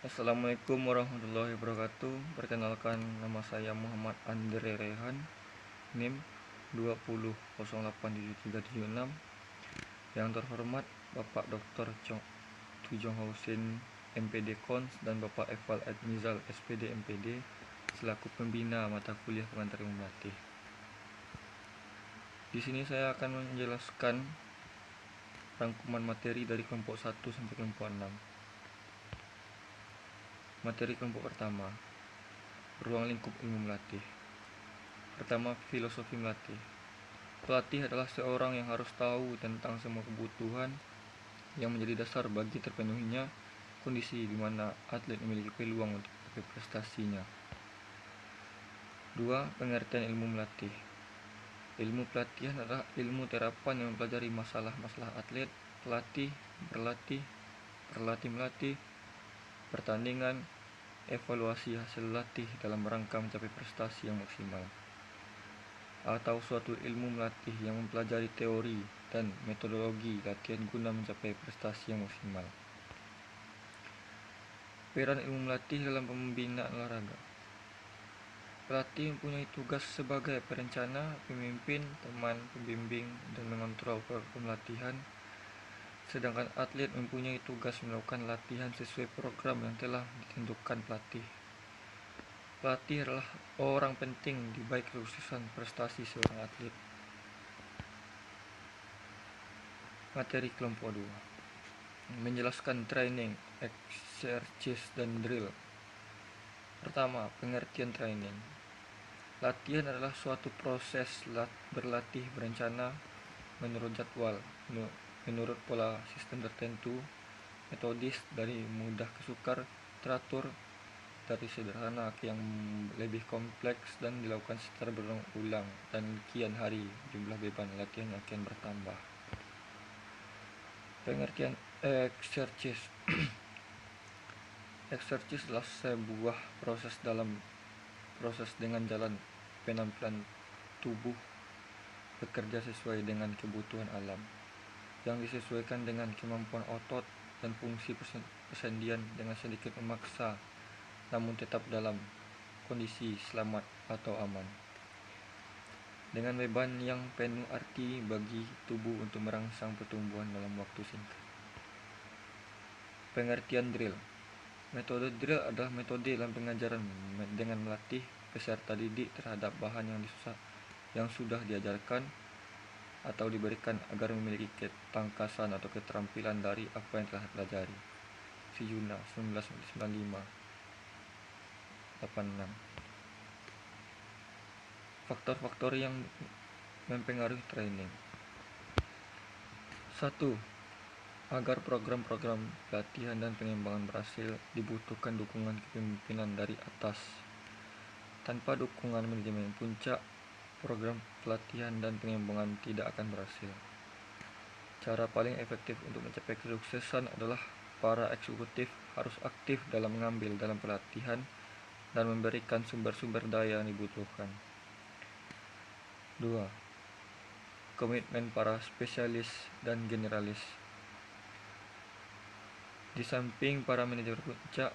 Assalamualaikum warahmatullahi wabarakatuh. Perkenalkan, nama saya Muhammad Andre Rehan, NIM 20087376. Yang terhormat Bapak Dr. Tujong Hausin MPD Kons dan Bapak Eval Admizal SPD MPD selaku pembina mata kuliah pengantar ilmu melatih. Di sini saya akan menjelaskan rangkuman materi dari kelompok 1 sampai kelompok 6. Materi kelompok pertama, ruang lingkup ilmu melatih. Pertama, filosofi melatih. Pelatih adalah seorang yang harus tahu tentang semua kebutuhan yang menjadi dasar bagi terpenuhinya kondisi di mana atlet memiliki peluang untuk prestasinya. 2. Pengertian ilmu melatih. Ilmu pelatihan adalah ilmu terapan yang mempelajari masalah-masalah atlet, pelatih, berlatih, melatih, pertandingan, evaluasi hasil latih dalam rangka mencapai prestasi yang maksimal. Atau suatu ilmu melatih yang mempelajari teori dan metodologi latihan guna mencapai prestasi yang maksimal. Peran ilmu melatih dalam pembinaan olahraga. Pelatih mempunyai tugas sebagai perencana, pemimpin, teman, pembimbing, dan mengontrol program latihan. Sedangkan atlet mempunyai tugas melakukan latihan sesuai program yang telah ditentukan pelatih. Pelatih adalah orang penting di baik kesuksesan prestasi seorang atlet. Materi kelompok 2. Menjelaskan training, exercise, dan drill. Pertama, pengertian training. Latihan adalah suatu proses berlatih berencana menurut jadwal, menurut pola sistem tertentu, metodis dari mudah ke sukar, teratur, dari sederhana ke yang lebih kompleks, dan dilakukan secara berulang-ulang, dan kian hari jumlah beban latihan yang akan bertambah. Pengertian exercise. Exercise adalah sebuah proses dengan jalan penampilan tubuh bekerja sesuai dengan kebutuhan alam yang disesuaikan dengan kemampuan otot dan fungsi persendian dengan sedikit memaksa namun tetap dalam kondisi selamat atau aman dengan beban yang penuh arti bagi tubuh untuk merangsang pertumbuhan dalam waktu singkat. Pengertian drill. Metode drill adalah metode dalam pengajaran dengan melatih peserta didik terhadap bahan yang sudah diajarkan atau diberikan agar memiliki ketangkasan atau keterampilan dari apa yang telah dipelajari. Fiyuna 1995-86. Faktor-faktor yang mempengaruhi training. 1. Agar program-program pelatihan dan pengembangan berhasil, dibutuhkan dukungan kepemimpinan dari atas. Tanpa dukungan manajemen puncak, program pelatihan dan pengembangan tidak akan berhasil. Cara paling efektif untuk mencapai kesuksesan adalah para eksekutif harus aktif dalam mengambil dalam pelatihan dan memberikan sumber-sumber daya yang dibutuhkan. 2. Komitmen para spesialis dan generalis. Di samping para manajer puncak,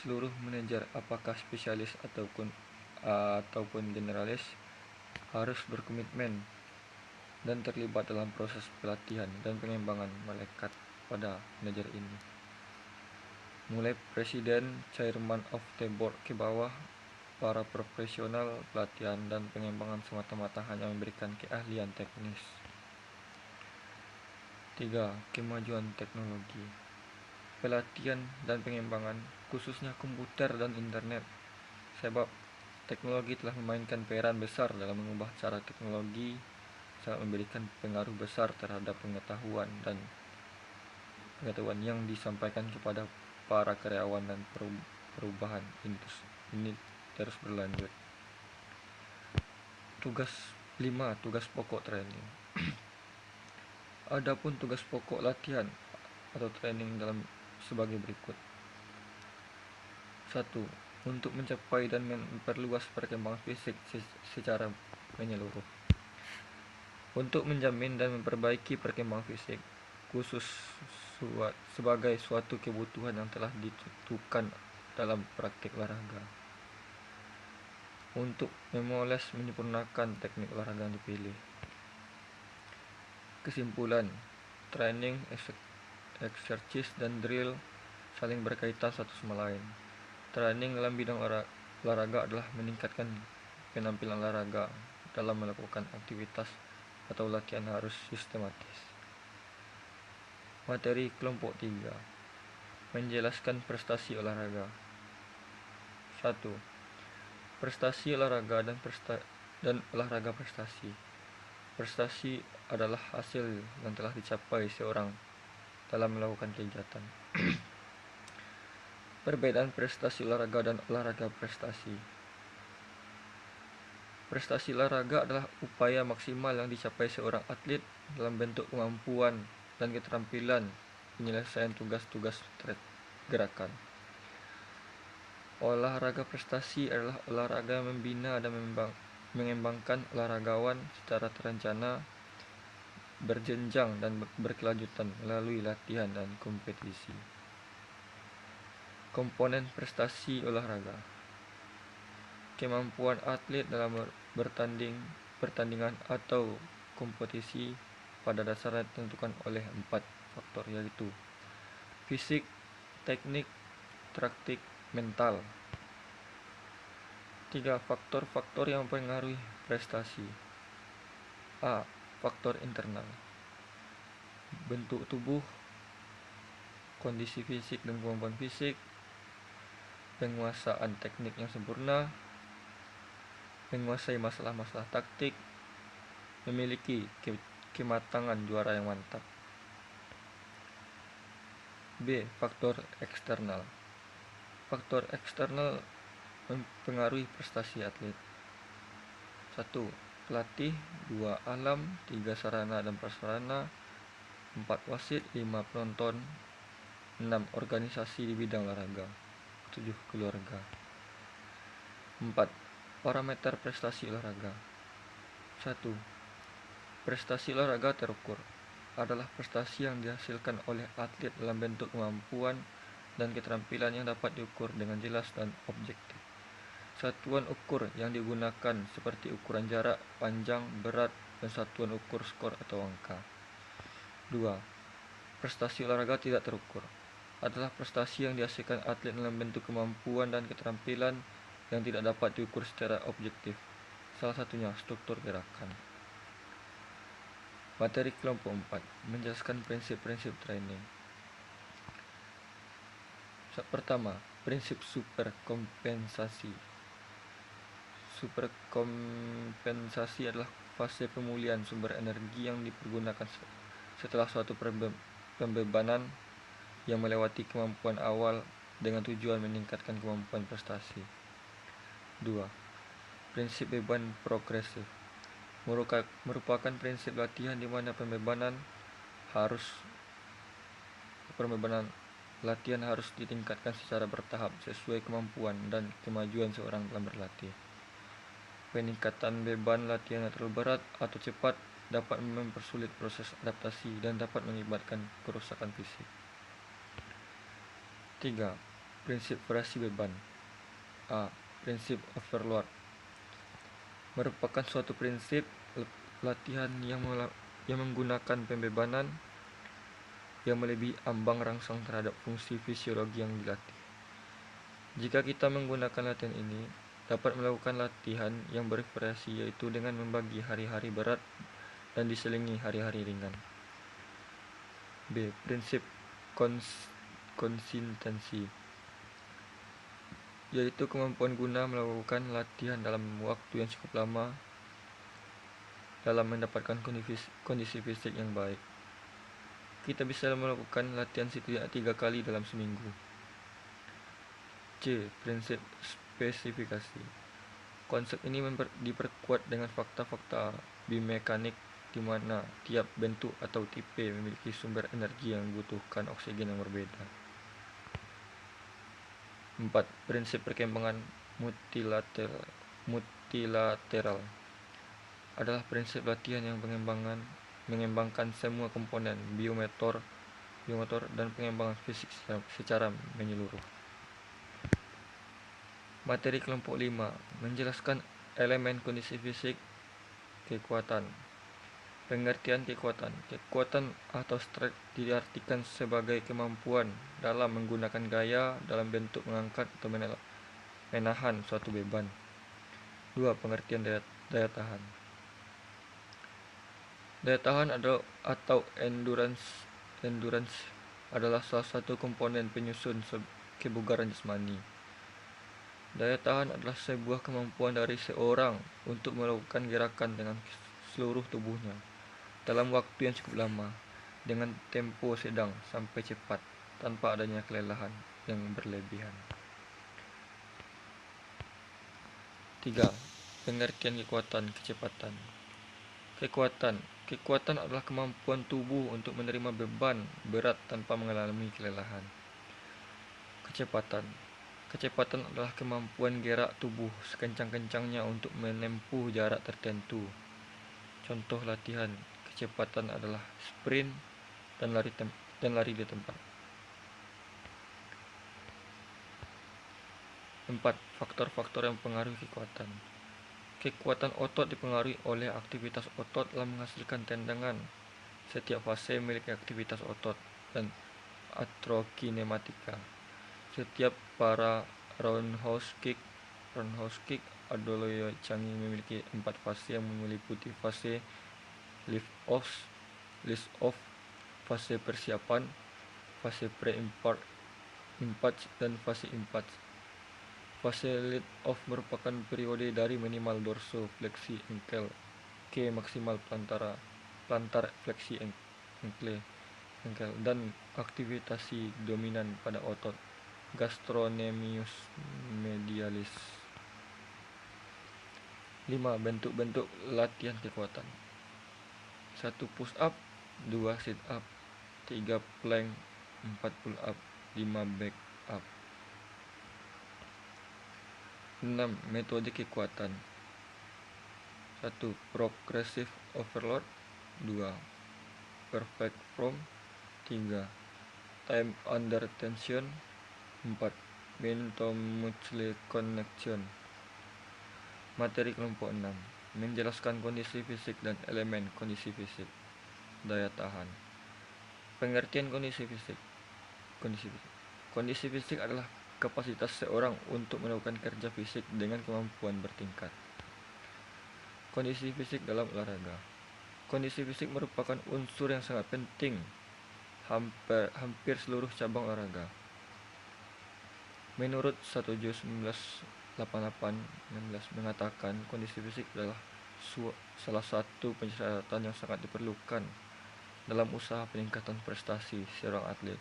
seluruh manajer apakah spesialis ataupun generalis harus berkomitmen dan terlibat dalam proses pelatihan dan pengembangan melekat pada manajer ini. Mulai presiden, chairman of the board ke bawah, para profesional pelatihan dan pengembangan semata-mata hanya memberikan keahlian teknis. 3. Kemajuan teknologi. Pelatihan dan pengembangan, khususnya komputer dan internet, sebab teknologi telah memainkan peran besar dalam mengubah cara teknologi, sangat memberikan pengaruh besar terhadap pengetahuan yang disampaikan kepada para karyawan dan perubahan ini terus berlanjut. Tugas 5. Tugas pokok training. Adapun tugas pokok latihan atau training dalam sebagai berikut. 1. Untuk mencapai dan memperluas perkembangan fisik secara menyeluruh. Untuk menjamin dan memperbaiki perkembangan fisik, khusus sebagai suatu kebutuhan yang telah ditentukan dalam praktik olahraga. Untuk memoles menyempurnakan teknik olahraga yang dipilih. Kesimpulan, training, exercise, dan drill saling berkaitan satu sama lain. Training dalam bidang olahraga adalah meningkatkan penampilan olahraga dalam melakukan aktivitas atau latihan harus sistematis. Materi kelompok 3. Menjelaskan prestasi olahraga. 1. Prestasi olahraga dan olahraga prestasi. Prestasi adalah hasil yang telah dicapai seorang dalam melakukan kegiatan. Perbedaan prestasi olahraga dan olahraga prestasi. Prestasi olahraga adalah upaya maksimal yang dicapai seorang atlet dalam bentuk kemampuan dan keterampilan penyelesaian tugas-tugas gerakan. Olahraga prestasi adalah olahraga yang membina dan mengembangkan olahragawan secara terencana, berjenjang dan berkelanjutan melalui latihan dan kompetisi. Komponen prestasi olahraga. Kemampuan atlet dalam pertandingan atau kompetisi pada dasarnya ditentukan oleh 4 faktor, yaitu fisik, teknik, taktik, mental. 3 faktor-faktor yang mempengaruhi prestasi. A. Faktor internal. Bentuk tubuh, kondisi fisik dan kemampuan fisik, penguasaan teknik yang sempurna, menguasai masalah-masalah taktik, memiliki kematangan juara yang mantap. B. Faktor eksternal. Faktor eksternal mempengaruhi prestasi atlet. 1. Pelatih, 2. Alam, 3. Sarana dan prasarana, 4. Wasit, 5. Penonton, 6. Organisasi di bidang olahraga, 7. Keluarga. 4. Parameter prestasi olahraga. 1. Prestasi olahraga terukur adalah prestasi yang dihasilkan oleh atlet dalam bentuk kemampuan dan keterampilan yang dapat diukur dengan jelas dan objektif. Satuan ukur yang digunakan seperti ukuran jarak, panjang, berat, dan satuan ukur skor atau angka. 2. Prestasi olahraga tidak terukur adalah prestasi yang dihasilkan atlet dalam bentuk kemampuan dan keterampilan yang tidak dapat diukur secara objektif. Salah satunya struktur gerakan. Materi kelompok 4. Menjelaskan prinsip-prinsip training. Pertama, prinsip superkompensasi. Superkompensasi adalah fase pemulihan sumber energi yang dipergunakan setelah suatu pembebanan yang melewati kemampuan awal dengan tujuan meningkatkan kemampuan prestasi. 2. Prinsip beban progresif merupakan prinsip latihan di mana pembebanan latihan harus ditingkatkan secara bertahap sesuai kemampuan dan kemajuan seorang dalam berlatih. Peningkatan beban latihan yang terlalu berat atau cepat dapat mempersulit proses adaptasi dan dapat mengakibatkan kerusakan fisik. 3. Prinsip variasi beban. A. Prinsip overload merupakan suatu prinsip latihan yang menggunakan pembebanan yang melebihi ambang rangsang terhadap fungsi fisiologi yang dilatih. Jika kita menggunakan latihan ini, dapat melakukan latihan yang bervariasi, yaitu dengan membagi hari-hari berat dan diselingi hari-hari ringan. B. Prinsip konsistensi, yaitu kemampuan guna melakukan latihan dalam waktu yang cukup lama dalam mendapatkan kondisi fisik yang baik. Kita bisa melakukan latihan setidaknya 3 kali dalam seminggu. C. Prinsip spesifikasi. Konsep ini diperkuat dengan fakta-fakta biomekanik di mana tiap bentuk atau tipe memiliki sumber energi yang membutuhkan oksigen yang berbeda. 4. Prinsip perkembangan multilateral adalah prinsip latihan yang mengembangkan semua komponen biomotor biomotor, dan pengembangan fisik secara menyeluruh. Materi kelompok 5 menjelaskan elemen kondisi fisik kekuatan. Pengertian kekuatan. Kekuatan atau strength diartikan sebagai kemampuan dalam menggunakan gaya dalam bentuk mengangkat atau menahan suatu beban. 2. Pengertian daya tahan. Daya tahan atau endurance adalah salah satu komponen penyusun kebugaran jasmani. Daya tahan adalah sebuah kemampuan dari seorang untuk melakukan gerakan dengan seluruh tubuhnya dalam waktu yang cukup lama dengan tempo sedang sampai cepat tanpa adanya kelelahan yang berlebihan. 3. Pengertian kekuatan kecepatan. Kekuatan adalah kemampuan tubuh untuk menerima beban berat tanpa mengalami kelelahan. Kecepatan adalah kemampuan gerak tubuh sekencang-kencangnya untuk menempuh jarak tertentu. Contoh latihan kecepatan adalah sprint dan lari di tempat. 4. Faktor-faktor yang mempengaruhi kekuatan. Kekuatan otot dipengaruhi oleh aktivitas otot dalam menghasilkan tendangan. Setiap fase memiliki aktivitas otot dan atrokinematika. Setiap para roundhouse kick adalah canggih memiliki 4 fase yang meliputi fase lift off, fase persiapan, fase pre-impact, dan fase impact. Fase lift off merupakan periode dari minimal dorsofleksi engkel ke maksimal plantar fleksi engkel dan aktivitasi dominan pada otot gastrocnemius medialis. 5. Bentuk-bentuk latihan kekuatan. 1. Push up, 2. sit up, 3. plank, 4. pull up, 5. back up. 6. Metode kekuatan. 1. Progressive overload, 2. perfect form, 3. time under tension, 4. mental-muscle connection. Materi kelompok 6 menjelaskan kondisi fisik dan elemen kondisi fisik. Daya tahan. Pengertian kondisi fisik. Kondisi fisik adalah kapasitas seorang untuk melakukan kerja fisik dengan kemampuan bertingkat. Kondisi fisik dalam olahraga. Kondisi fisik merupakan unsur yang sangat penting hampir seluruh cabang olahraga. Menurut Satojo 1988 mengatakan kondisi fisik adalah salah satu persyaratan yang sangat diperlukan dalam usaha peningkatan prestasi seorang atlet.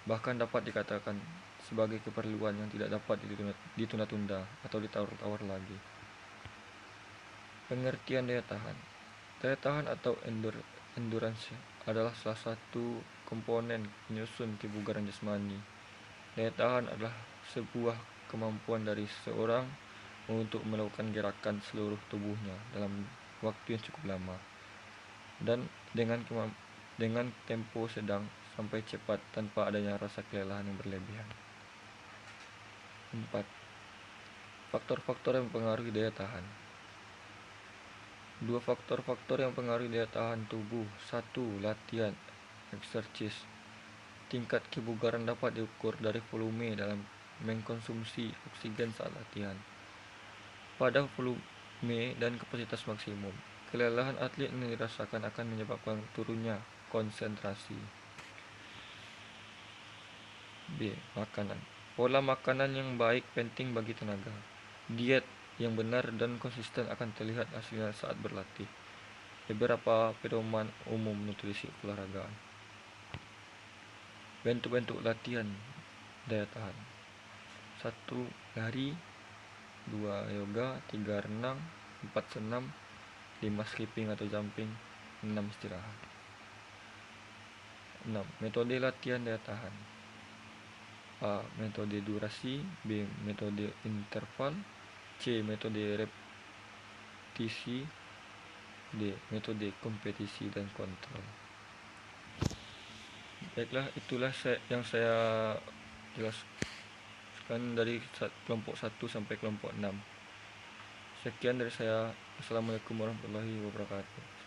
Bahkan dapat dikatakan sebagai keperluan yang tidak dapat ditunda-tunda atau ditawar-tawar lagi. Pengertian daya tahan. Daya tahan atau endurance adalah salah satu komponen penyusun kebugaran jasmani. Daya tahan adalah sebuah kemampuan dari seseorang untuk melakukan gerakan seluruh tubuhnya dalam waktu yang cukup lama dan dengan tempo sedang sampai cepat tanpa adanya rasa kelelahan yang berlebihan. 4. Faktor-faktor yang mempengaruhi daya tahan. 2 faktor-faktor yang mempengaruhi daya tahan tubuh. 1. Latihan exercise. Tingkat kebugaran dapat diukur dari volume dalam mengkonsumsi oksigen saat latihan. Pada volume dan kapasitas maksimum, kelelahan atlet yang dirasakan akan menyebabkan turunnya konsentrasi. B. Makanan. Pola makanan yang baik penting bagi tenaga. Diet yang benar dan konsisten akan terlihat hasilnya saat berlatih. Beberapa pedoman umum nutrisi olahragaan. Bentuk-bentuk latihan daya tahan. 1. Lari, 2. yoga, 3. renang, 4. senam, 5. skipping atau jumping, 6. istirahat. 6. Metode latihan daya tahan. A. Metode durasi, B. Metode interval, C. Metode repetisi, D. Metode kompetisi dan kontrol. Baiklah, itulah yang saya jelaskan dari kelompok 1 sampai kelompok 6. Sekian dari saya. Assalamualaikum warahmatullahi wabarakatuh.